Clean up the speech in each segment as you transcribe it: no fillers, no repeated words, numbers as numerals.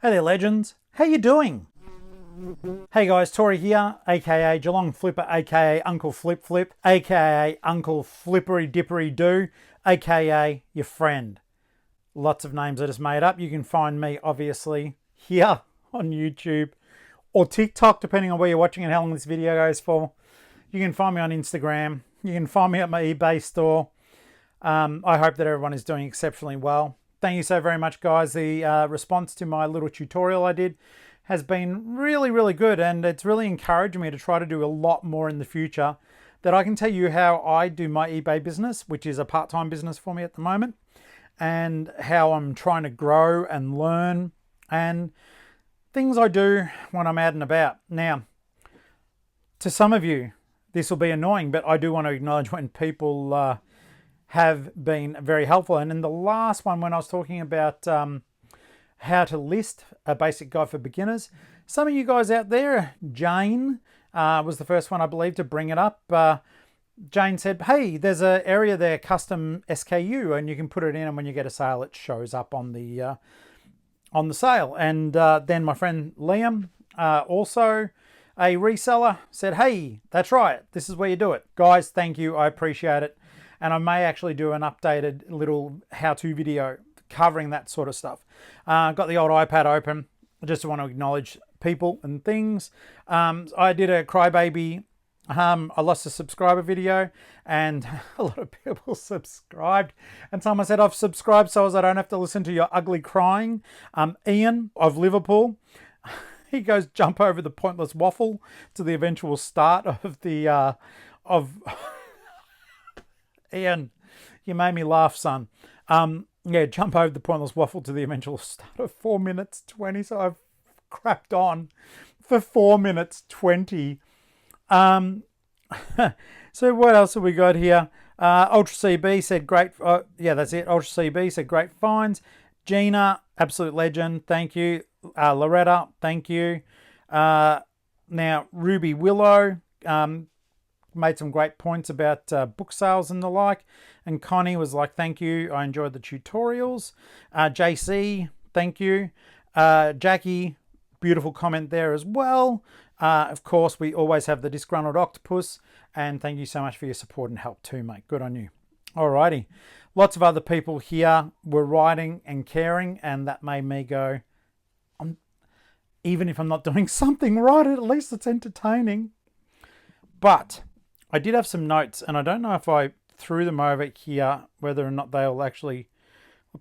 Hey there, legends. How you doing? Hey guys, Tori here, aka Geelong-Flipper, aka Uncle Flip Flip, aka Uncle Flippery Dippery Doo, aka your friend. Lots of names I just made up. You can find me, obviously, here on YouTube or TikTok, depending on where you're watching and how long this video goes for. You can find me on Instagram. You can find me at my eBay store. I hope that everyone is doing exceptionally well. Thank you so very much, guys. The response to my little tutorial I did has been really, really good, and it's really encouraged me to try to do a lot more in the future, that I can tell you how I do my eBay business, which is a part-time business for me at the moment, and how I'm trying to grow and learn, and things I do when I'm out and about. Now, to some of you, this will be annoying, but I do want to acknowledge when people have been very helpful. And in the last one, when I was talking about how to list, a basic guide for beginners, some of you guys out there, Jane was the first one, I believe, to bring it up. Jane said, hey, there's an area there, custom SKU, and you can put it in, and when you get a sale, it shows up on the sale. And then my friend Liam, also a reseller, said, hey, that's right, this is where you do it. Guys, thank you, I appreciate it. And I may actually do an updated little how-to video covering that sort of stuff. Got the old iPad open. I just want to acknowledge people and things. I did a crybaby, I lost a subscriber video, and a lot of people subscribed. And someone said, I've subscribed so as I don't have to listen to your ugly crying. Ian of Liverpool, he goes, jump over the pointless waffle to the eventual start of the, Ian, you made me laugh, son. Yeah, jump over the pointless waffle to the eventual start of 4 minutes 20. So I've crapped on for 4 minutes 20. So what else have we got here? Ultra CB said great. Yeah, that's it. Ultra CB said great finds. Gina, absolute legend. Thank you. Loretta, thank you. Now Ruby Willow, made some great points about book sales and the like, and Connie was like, thank you, I enjoyed the tutorials. JC, thank you. Jackie, beautiful comment there as well. Of course, we always have the disgruntled octopus, and thank you so much for your support and help too, mate. Good on you. Alrighty, lots of other people here were writing and caring, and that made me go, even if I'm not doing something right, at least it's entertaining. But I did have some notes, and I don't know if I threw them over here, whether or not they'll actually...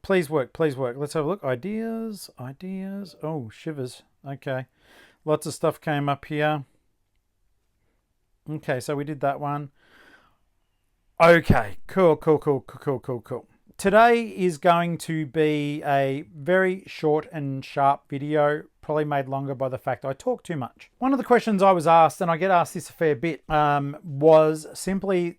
Please work, please work. Let's have a look. Ideas. Oh, shivers. Okay. Lots of stuff came up here. Okay, so we did that one. Okay, cool. Today is going to be a very short and sharp video, probably made longer by the fact I talk too much. One of the questions I was asked, and I get asked this a fair bit, was simply,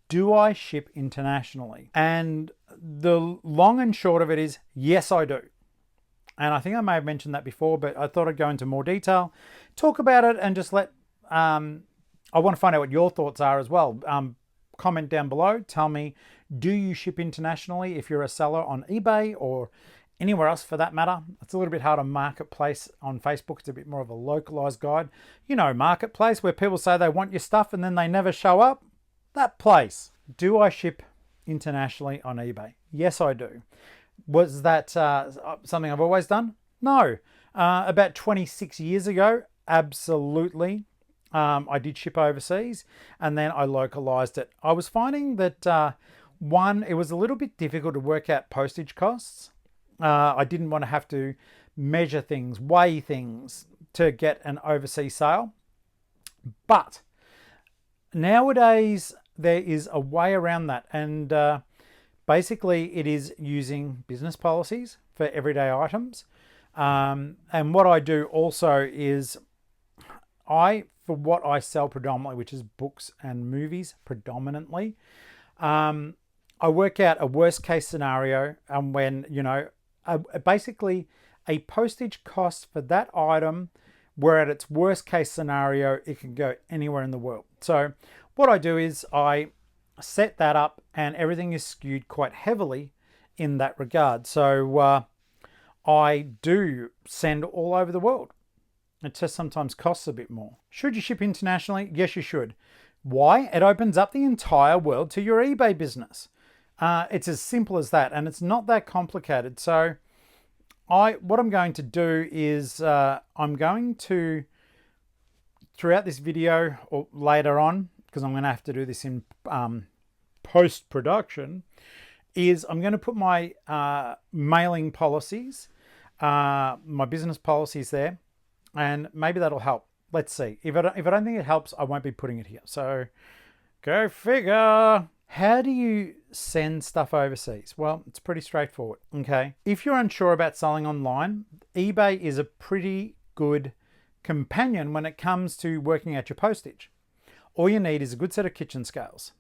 do I ship internationally? And the long and short of it is, yes, I do. And I think I may have mentioned that before, but I thought I'd go into more detail, talk about it, and just let... I want to find out what your thoughts are as well. Comment down below. Tell me, do you ship internationally if you're a seller on eBay or anywhere else for that matter? It's a little bit hard on Marketplace on Facebook. It's a bit more of a localized guide. You know, Marketplace, where people say they want your stuff and then they never show up. That place. Do I ship internationally on eBay? Yes, I do. Was that something I've always done? No. About 26 years ago, absolutely. I did ship overseas, and then I localized it. I was finding that one, it was a little bit difficult to work out postage costs. I didn't want to have to measure things, weigh things to get an overseas sale. But nowadays there is a way around that, and basically it is using business policies for everyday items. And what I do also is for what I sell predominantly, which is books and movies predominantly, I work out a worst case scenario, and when, you know, basically a postage cost for that item, where at its worst case scenario, it can go anywhere in the world. So what I do is I set that up, and everything is skewed quite heavily in that regard. So I do send all over the world. It just sometimes costs a bit more. Should you ship internationally? Yes, you should. Why? It opens up the entire world to your eBay business. It's as simple as that, and it's not that complicated. So what I'm going to do is I'm going to, throughout this video or later on, because I'm going to have to do this in post-production, is I'm going to put my mailing policies, my business policies there, and maybe that'll help. Let's see. If I don't think it helps, I won't be putting it here. So go figure. How do you send stuff overseas? Well, it's pretty straightforward. Okay. If you're unsure about selling online, eBay is a pretty good companion when it comes to working out your postage. All you need is a good set of kitchen scales.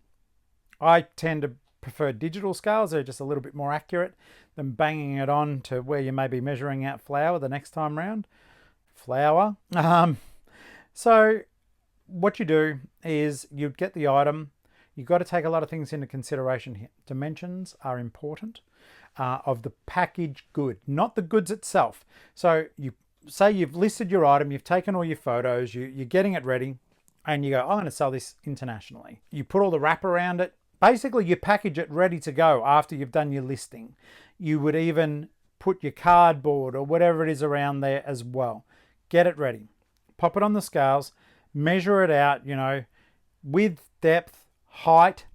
I tend to prefer digital scales. They're just a little bit more accurate than banging it on to where you may be measuring out flour the next time round. Flour. So what you do is you get the item. You've got to take a lot of things into consideration here. Dimensions are important of the packaged good, not the goods itself. So you say you've listed your item, you've taken all your photos, you're getting it ready, and you go, I'm going to sell this internationally. You put all the wrap around it. Basically, you package it ready to go after you've done your listing. You would even put your cardboard or whatever it is around there as well. Get it ready. Pop it on the scales. Measure it out, width, depth, height,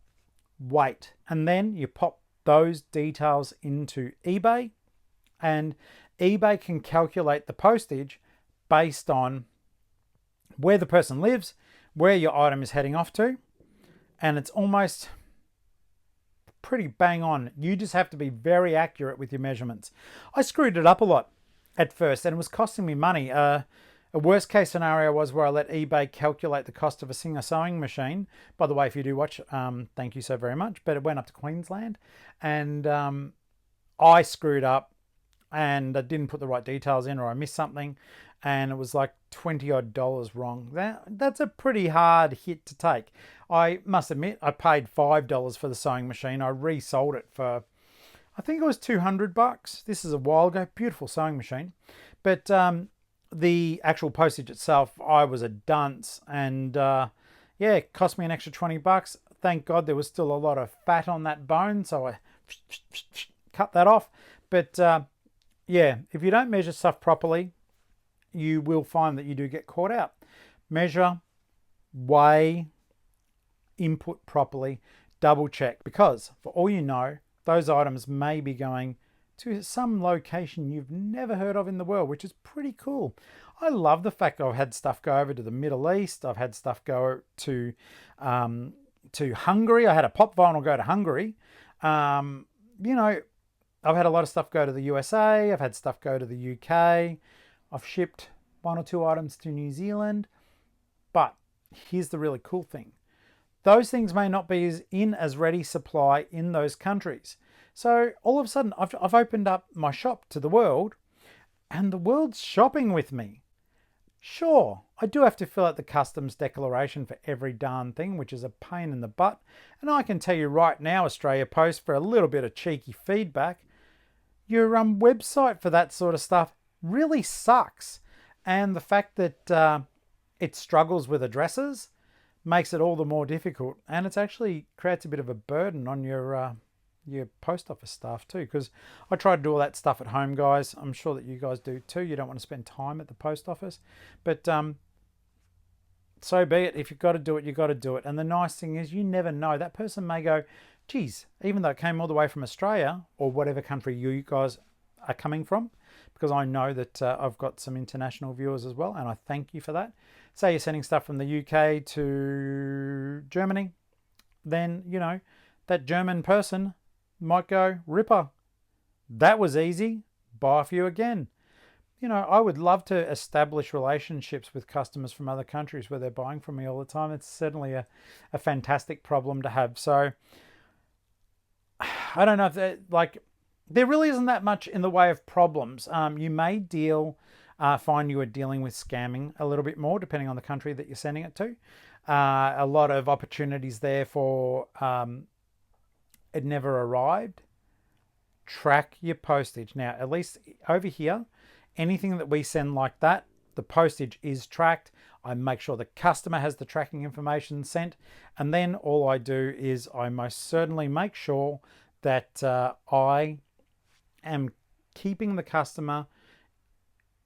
weight. And then you pop those details into eBay, and eBay can calculate the postage based on where the person lives, where your item is heading off to, and it's almost pretty bang on. You just have to be very accurate with your measurements. I screwed it up a lot at first, and it was costing me money. A worst case scenario was where I let eBay calculate the cost of a Singer sewing machine. By the way, if you do watch, thank you so very much. But it went up to Queensland, and I screwed up, and I didn't put the right details in, or I missed something, and it was like $20 odd wrong. That's a pretty hard hit to take. I must admit, I paid $5 for the sewing machine. I resold it for, I think it was $200. This is a while ago. Beautiful sewing machine, but the actual postage itself, I was a dunce, and yeah, it cost me an extra $20. Thank God there was still a lot of fat on that bone, so I cut that off. But yeah, if you don't measure stuff properly, you will find that you do get caught out. Measure, weigh, input properly, double check, because for all you know, those items may be going to some location you've never heard of in the world, which is pretty cool. I love the fact I've had stuff go over to the Middle East. I've had stuff go to Hungary. I had a pop vinyl go to Hungary. I've had a lot of stuff go to the USA. I've had stuff go to the UK. I've shipped 1 or 2 items to New Zealand. But here's the really cool thing. Those things may not be as ready supply in those countries. So all of a sudden, I've opened up my shop to the world, and the world's shopping with me. Sure, I do have to fill out the customs declaration for every darn thing, which is a pain in the butt. And I can tell you right now, Australia Post, for a little bit of cheeky feedback, your website for that sort of stuff really sucks. And the fact that it struggles with addresses makes it all the more difficult. And it actually creates a bit of a burden on your post office staff too, because I try to do all that stuff at home, guys. I'm sure that you guys do too. You don't want to spend time at the post office, but so be it. If you've got to do it, you've got to do it. And the nice thing is, you never know. That person may go, geez, even though it came all the way from Australia or whatever country you guys are coming from, because I know that I've got some international viewers as well, and I thank you for that. Say you're sending stuff from the UK to Germany, then, that German person might go, Ripper, that was easy, buy off you again. I would love to establish relationships with customers from other countries where they're buying from me all the time. It's certainly a fantastic problem to have. So I don't know if there really isn't that much in the way of problems. You may find you are dealing with scamming a little bit more, depending on the country that you're sending it to. A lot of opportunities there for it never arrived, track your postage. Now, at least over here, anything that we send like that, the postage is tracked. I make sure the customer has the tracking information sent, and then all I do is I most certainly make sure that I am keeping the customer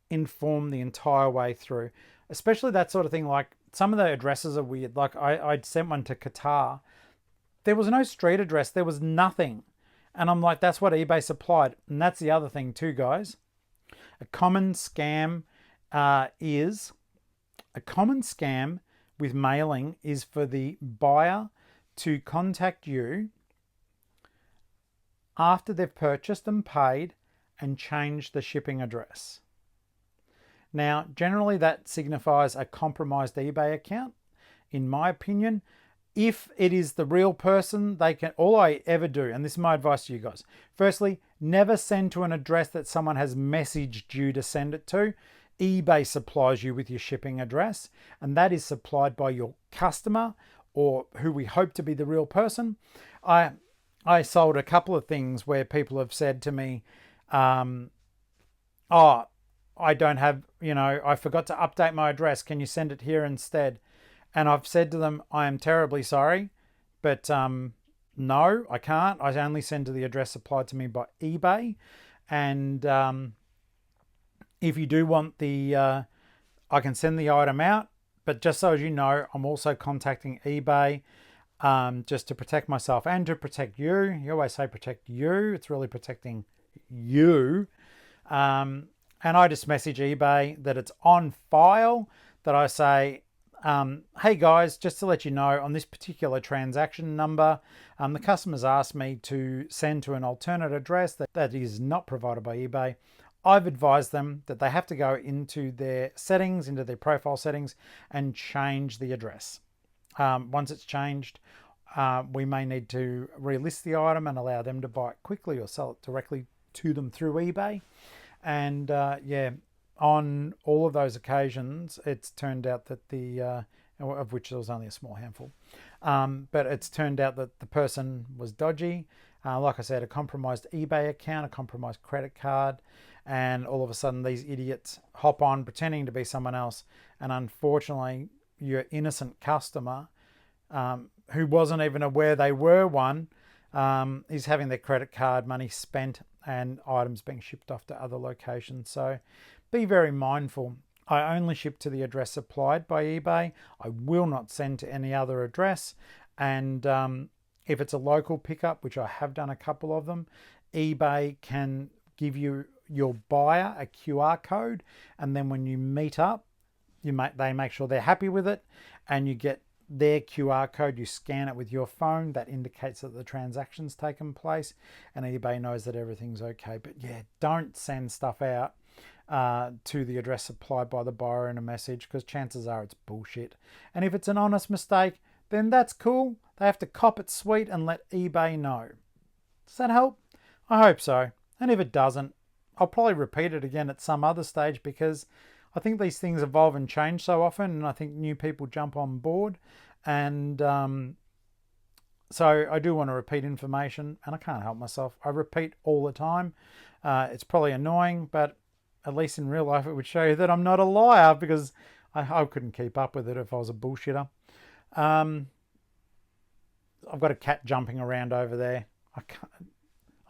informed the entire way through, especially that sort of thing. Like some of the addresses are weird. Like I'd sent one to Qatar. There was no street address. There was nothing. And I'm like, that's what eBay supplied. And that's the other thing too, guys. A common scam with mailing is for the buyer to contact you after they've purchased and paid and changed the shipping address. Now, generally that signifies a compromised eBay account, in my opinion. If it is the real person, they can, all I ever do, and this is my advice to you guys. Firstly, never send to an address that someone has messaged you to send it to. eBay supplies you with your shipping address, and that is supplied by your customer or who we hope to be the real person. I sold a couple of things where people have said to me, oh, I don't have, I forgot to update my address. Can you send it here instead? And I've said to them, I am terribly sorry, but no, I can't. I only send to the address supplied to me by eBay. And if you do want I can send the item out, but just so as you know, I'm also contacting eBay just to protect myself and to protect you. You always say protect you. It's really protecting you. And I just message eBay that it's on file, that I say, hey guys, just to let you know, on this particular transaction number, the customer's asked me to send to an alternate address that is not provided by eBay. I've advised them that they have to go into their settings, into their profile settings, and change the address. Once it's changed, we may need to relist the item and allow them to buy it quickly or sell it directly to them through eBay. And on all of those occasions, it's turned out that of which there was only a small handful, but it's turned out that the person was dodgy. Like I said, a compromised eBay account, a compromised credit card, and all of a sudden these idiots hop on pretending to be someone else. And unfortunately, your innocent customer, who wasn't even aware they were one, is having their credit card money spent and items being shipped off to other locations. So be very mindful. I only ship to the address supplied by eBay. I will not send to any other address. And if it's a local pickup, which I have done a couple of them, eBay can give you your buyer a QR code, and then when you meet up, they make sure they're happy with it, and you get their QR code. You scan it with your phone. That indicates that the transaction's taken place, and eBay knows that everything's okay. But yeah, don't send stuff out to the address supplied by the buyer in a message, because chances are it's bullshit. And if it's an honest mistake, then that's cool. They have to cop it sweet and let eBay know. Does that help? I hope so. And if it doesn't, I'll probably repeat it again at some other stage, because I think these things evolve and change so often, and I think new people jump on board. And so I do want to repeat information, and I can't help myself. I repeat all the time. It's probably annoying, but at least in real life it would show you that I'm not a liar, because I couldn't keep up with it if I was a bullshitter. I've got a cat jumping around over there. I can't.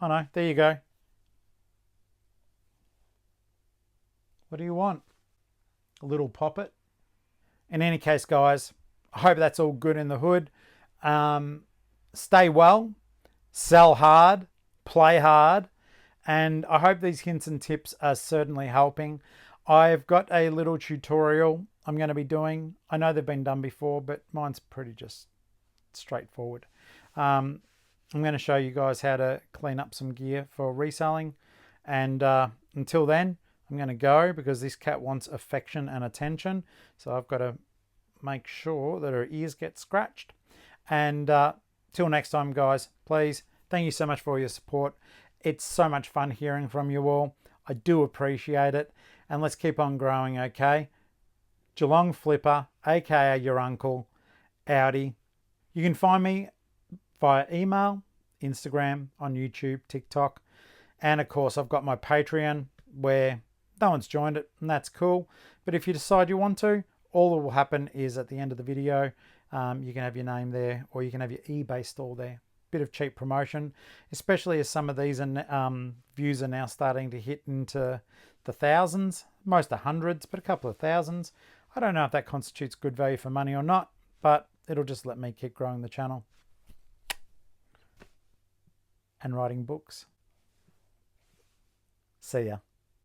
Oh no, there you go. What do you want? A little poppet? In any case, guys, I hope that's all good in the hood. Stay well, sell hard, play hard, and I hope these hints and tips are certainly helping. I've got a little tutorial I'm going to be doing. I know they've been done before, but mine's pretty just straightforward. I'm going to show you guys how to clean up some gear for reselling. And until then, I'm going to go, because this cat wants affection and attention. So I've got to make sure that her ears get scratched. And till next time, guys, please, thank you so much for your support. It's so much fun hearing from you all. I do appreciate it. And let's keep on growing, okay? Geelong-Flipper, aka your uncle, Audi. You can find me via email, Instagram, on YouTube, TikTok. And of course, I've got my Patreon where no one's joined it, and that's cool. But if you decide you want to, all that will happen is at the end of the video, you can have your name there, or you can have your eBay store there. Bit of cheap promotion, especially as some of these views are now starting to hit into the thousands, most are hundreds, but a couple of thousands. I don't know if that constitutes good value for money or not, but it'll just let me keep growing the channel and writing books. See ya.